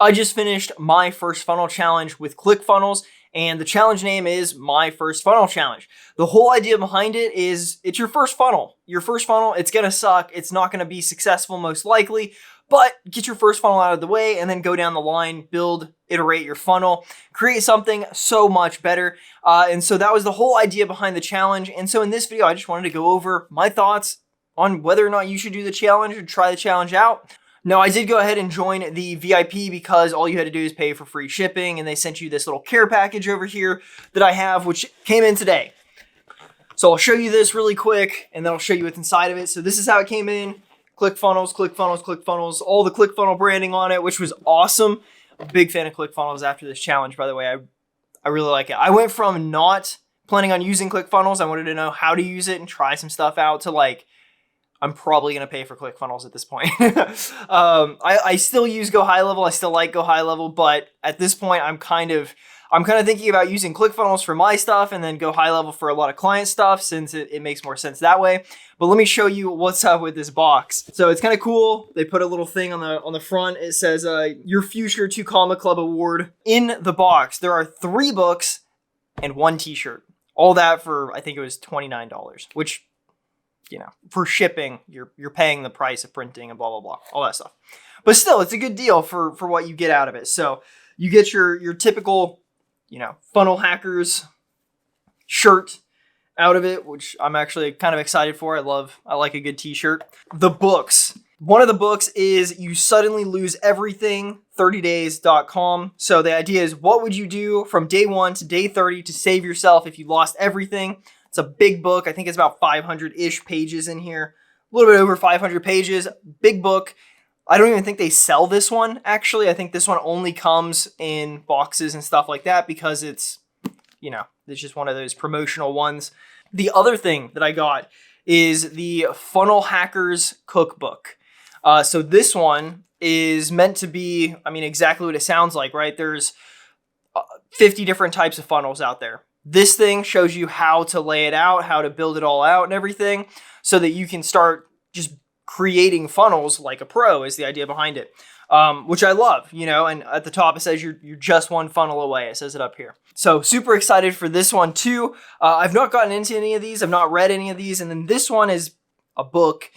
I just finished my first funnel challenge with ClickFunnels, and the challenge name is My First Funnel Challenge. The whole idea behind it is it's your first funnel. Your first funnel, it's gonna suck. It's not gonna be successful most likely, but get your first funnel out of the way and then go down the line, build, iterate your funnel, create something so much better. And so that was the whole idea behind the challenge. And so in this video, I just wanted to go over my thoughts on whether or not you should do the challenge or try the challenge out. Now, I did go ahead and join the VIP because all you had to do is pay for free shipping, and they sent you this little care package over here that I have, which came in today. So I'll show you this really quick, and then I'll show you what's inside of it. So this is how it came in. ClickFunnels, ClickFunnels, ClickFunnels, all the ClickFunnel branding on it, which was awesome. I'm a big fan of ClickFunnels after this challenge, by the way. I really like it. I went from not planning on using ClickFunnels, I wanted to know how to use it and try some stuff out, to like, I'm probably going to pay for ClickFunnels at this point. I still use Go High Level. I still like Go High Level, but at this point, I'm kind of thinking about using ClickFunnels for my stuff and then Go High Level for a lot of client stuff, since it makes more sense that way. But let me show you what's up with this box. So it's kind of cool. They put a little thing on the front. It says Your Future 2 Comma Club Award. In the box, there are 3 books and 1 t-shirt. All that for, I think it was $29, which, you know, for shipping, you're paying the price of printing and blah, blah, blah, all that stuff. But still, it's a good deal for what you get out of it. So you get your typical, you know, funnel hackers shirt out of it, which I'm actually kind of excited for. I like a good t-shirt. The books. One of the books is You Suddenly Lose Everything, 30days.com. So the idea is, what would you do from day 1 to day 30 to save yourself if you lost everything? It's a big book. I think it's about 500-ish pages in here. A little bit over 500 pages. Big book. I don't even think they sell this one, actually. I think this one only comes in boxes and stuff like that because it's, you know, it's just one of those promotional ones. The other thing that I got is the Funnel Hackers Cookbook. So this one is meant to be, I mean, exactly what it sounds like, right? There's 50 different types of funnels out there. This thing shows you how to lay it out, how to build it all out and everything, so that you can start just creating funnels like a pro, is the idea behind it, which I love, you know. And at the top it says you're just one funnel away. It says it up here. So super excited for this one too. I've not gotten into any of these. I've not read any of these. And then this one is a book.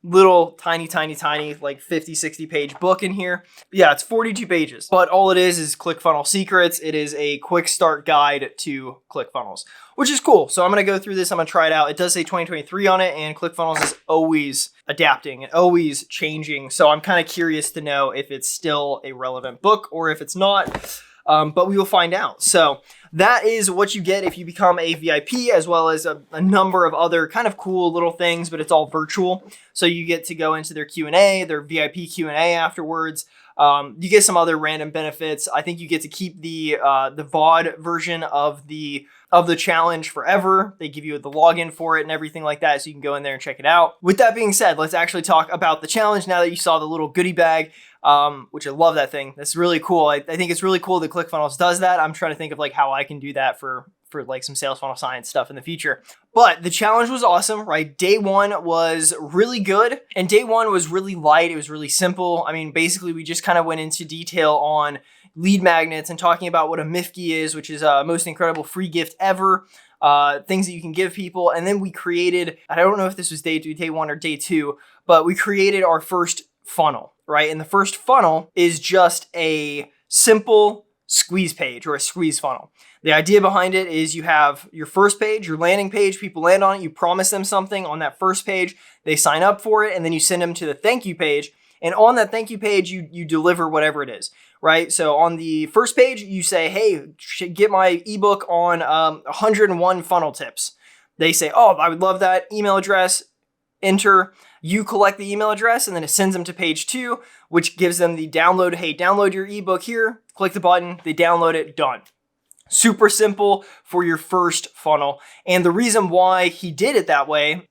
Little tiny like 50-60 page book in here. Yeah, it's 42 pages, but all it is ClickFunnels secrets. It is a quick start guide to ClickFunnels, which is cool. So I'm going to go through this. I'm going to try it out. It does say 2023 on it, and ClickFunnels is always adapting and always changing. So I'm kind of curious to know if it's still a relevant book or if it's not. But we will find out. So that is what you get if you become a VIP, as well as a number of other kind of cool little things, but it's all virtual. So you get to go into their Q&A, their VIP Q&A afterwards. You get some other random benefits. I think you get to keep the VOD version of the challenge forever. They give you the login for it and everything like that, so you can go in there and check it out. With that being said, let's actually talk about the challenge now that you saw the little goodie bag, which I love that thing. That's really cool. I think it's really cool that ClickFunnels does that. I'm trying to think of like how I can do that for like some sales funnel science stuff in the future. But the challenge was awesome, right? Day 1 was really good, and day 1 was really light. It was really simple. I mean, basically we just kind of went into detail on lead magnets and talking about what a MIFGI is, which is a most incredible free gift ever. Things that you can give people. And then we created, I don't know if this was day 1 or day 2, but we created our first funnel, right? And the first funnel is just a simple squeeze page, or a squeeze funnel. The idea behind it is you have your first page, your landing page, people land on it, you promise them something on that first page, they sign up for it, and then you send them to the thank you page. And on that thank you page, you deliver whatever it is, right? So on the first page, you say, hey, get my ebook on 101 funnel tips. They say, oh, I would love that. Email address, enter. You collect the email address, and then it sends them to page 2, which gives them the download. Hey, download your ebook here. Click the button. They download it. Done. Super simple for your first funnel. And the reason why he did it that way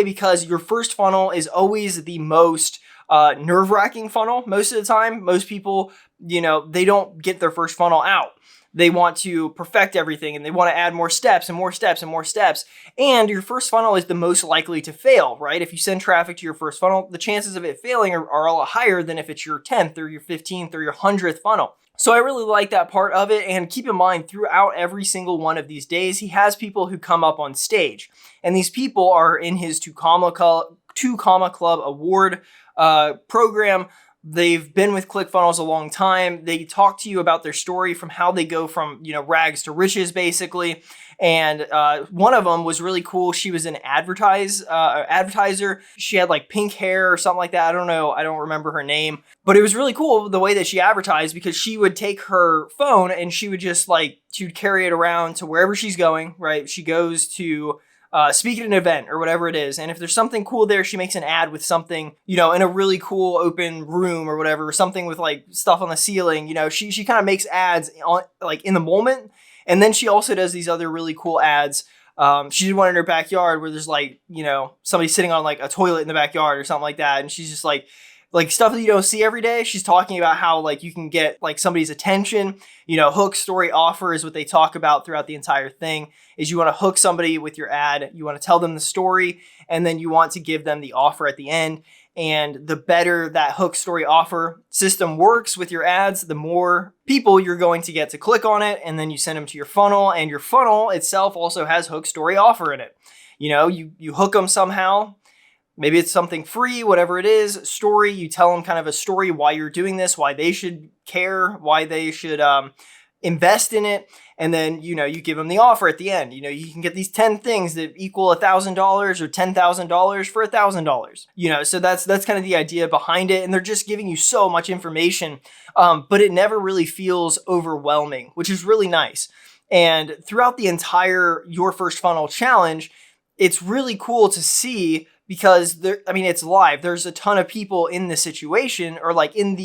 because your first funnel is always the most nerve-wracking funnel most of the time. Most people, you know, they don't get their first funnel out. They want to perfect everything and they want to add more steps and more steps and more steps. And your first funnel is the most likely to fail, right? If you send traffic to your first funnel, the chances of it failing are a lot higher than if it's your 10th or your 15th or your 100th funnel. So I really like that part of it. And keep in mind, throughout every single one of these days, he has people who come up on stage. And these people are in his 2 Comma Club award program. They've been with ClickFunnels a long time. They talk to you about their story from how they go from, rags to riches, basically. And one of them was really cool. She was an advertiser. She had like pink hair or something like that. I don't know. I don't remember her name. But it was really cool the way that she advertised, because she would take her phone and she would just she would carry it around to wherever she's going, right? She goes to speak at an event or whatever it is. And if there's something cool there, she makes an ad with something, in a really cool open room or whatever, something with like stuff on the ceiling. She kind of makes ads on in the moment. And then she also does these other really cool ads. She did one in her backyard where there's somebody sitting on like a toilet in the backyard or something like that. And she's just like stuff that you don't see every day. She's talking about how you can get somebody's attention. Hook, story, offer is what they talk about throughout the entire thing. Is you want to hook somebody with your ad, you want to tell them the story, and then you want to give them the offer at the end. And the better that hook, story, offer system works with your ads, the more people you're going to get to click on it, and then you send them to your funnel, and your funnel itself also has hook, story, offer in it. You hook them somehow. Maybe it's something free, whatever it is, story. You tell them kind of a story why you're doing this, why they should care, why they should invest in it. And then, you give them the offer at the end. You can get these 10 things that equal $1,000 or $10,000 for $1,000. So that's kind of the idea behind it. And they're just giving you so much information, but it never really feels overwhelming, which is really nice. And throughout the entire Your First Funnel challenge, it's really cool to see, because it's live. There's a ton of people in this situation, or in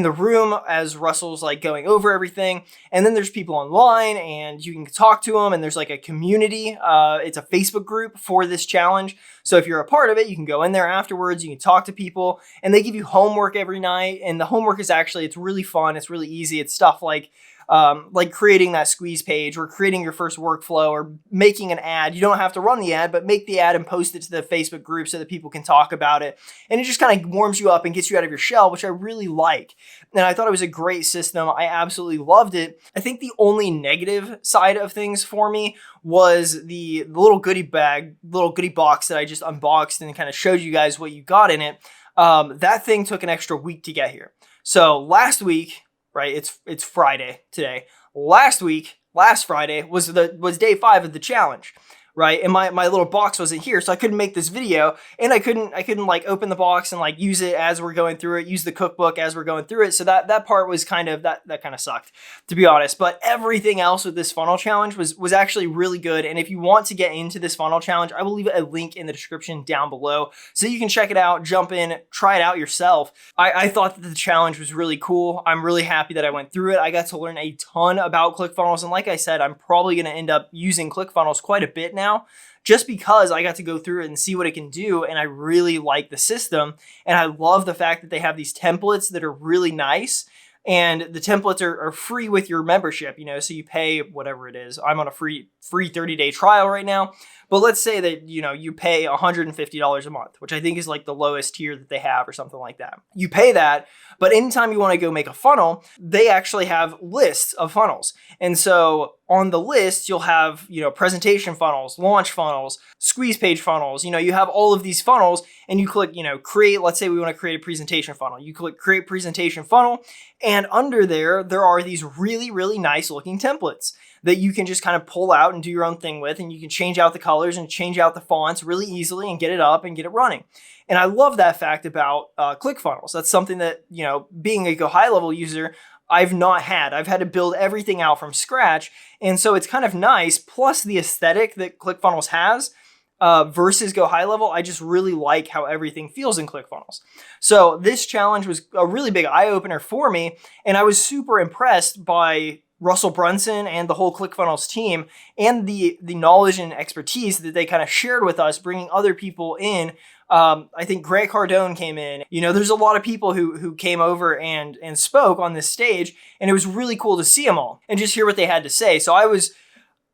the room as Russell's going over everything. And then there's people online and you can talk to them, and there's a community. It's a Facebook group for this challenge. So if you're a part of it, you can go in there afterwards, you can talk to people, and they give you homework every night. And the homework is it's really fun. It's really easy. It's stuff like creating that squeeze page, or creating your first workflow, or making an ad. You don't have to run the ad, but make the ad and post it to the Facebook group so that people can talk about it. And it just kind of warms you up and gets you out of your shell, which I really like. And I thought it was a great system. I absolutely loved it. I think the only negative side of things for me was the little goodie box that I just unboxed and kind of showed you guys what you got in it. That thing took an extra week to get here. So last week, right? It's Friday today. Last Friday was day 5 of the challenge, right? And my little box wasn't here, so I couldn't make this video, and I couldn't open the box and use it as we're going through it, use the cookbook as we're going through it. So that part was kind of sucked, to be honest. But everything else with this funnel challenge was actually really good. And if you want to get into this funnel challenge, I will leave a link in the description down below so you can check it out, jump in, try it out yourself. I thought that the challenge was really cool. I'm really happy that I went through it. I got to learn a ton about ClickFunnels, and like I said, I'm probably going to end up using ClickFunnels quite a bit now, just because I got to go through it and see what it can do. And I really like the system. And I love the fact that they have these templates that are really nice. And the templates are free with your membership, so you pay whatever it is. I'm on a free 30-day trial right now. But let's say that, you pay $150 a month, which I think is the lowest tier that they have, or something like that. You pay that, but anytime you want to go make a funnel, they actually have lists of funnels. And so on the list, you'll have, presentation funnels, launch funnels, squeeze page funnels. You have all of these funnels, and you click, create. Let's say we want to create a presentation funnel. You click create presentation funnel, and under there are these really, really nice looking templates that you can just kind of pull out and do your own thing with. And you can change out the colors and change out the fonts really easily and get it up and get it running. And I love that fact about ClickFunnels. That's something that, being a Go High level user, I've not had. I've had to build everything out from scratch. And so it's kind of nice. Plus the aesthetic that ClickFunnels has versus Go High level, I just really like how everything feels in ClickFunnels. So this challenge was a really big eye opener for me. And I was super impressed by Russel Brunson and the whole ClickFunnels team, and the knowledge and expertise that they kind of shared with us, bringing other people in I think Grant Cardone came in. You know, there's a lot of people who came over and spoke on this stage, and it was really cool to see them all and just hear what they had to say. So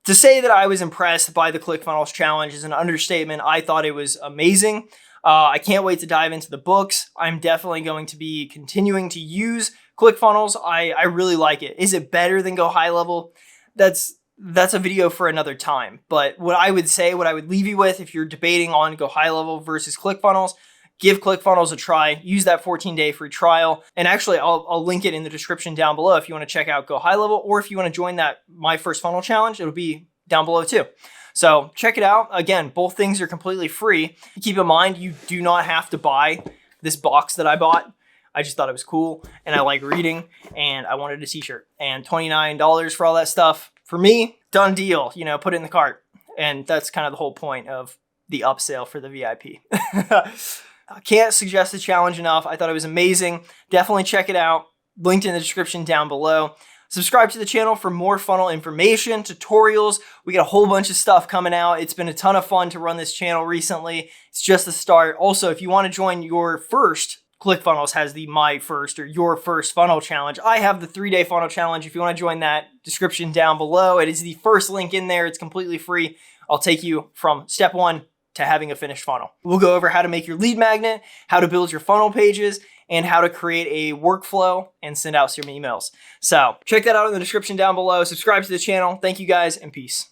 to say that I was impressed by the ClickFunnels challenge is an understatement. I thought it was amazing. I can't wait to dive into the books. I'm definitely going to be continuing to use ClickFunnels. I really like it. Is it better than Go High Level? That's a video for another time. But what I would leave you with, if you're debating on Go High Level versus ClickFunnels, give ClickFunnels a try. Use that 14-day free trial. And actually, I'll link it in the description down below if you want to check out Go High Level, or if you want to join that My First Funnel Challenge, it'll be down below too. So check it out. Again, both things are completely free. Keep in mind, you do not have to buy this box that I bought. I just thought it was cool, and I like reading, and I wanted a t-shirt. And $29 for all that stuff, for me, done deal. You know, put it in the cart. And that's kind of the whole point of the upsell for the VIP. I can't suggest the challenge enough. I thought it was amazing. Definitely check it out. Linked in the description down below. Subscribe to the channel for more funnel information, tutorials. We got a whole bunch of stuff coming out. It's been a ton of fun to run this channel recently. It's just the start. Also, if you want to join your first, ClickFunnels has the My First or Your First Funnel Challenge. I have the 3-day funnel challenge. If you want to join that, description down below. It is the first link in there. It's completely free. I'll take you from step 1 to having a finished funnel. We'll go over how to make your lead magnet, how to build your funnel pages, and how to create a workflow and send out some emails. So check that out in the description down below. Subscribe to the channel. Thank you guys, and peace.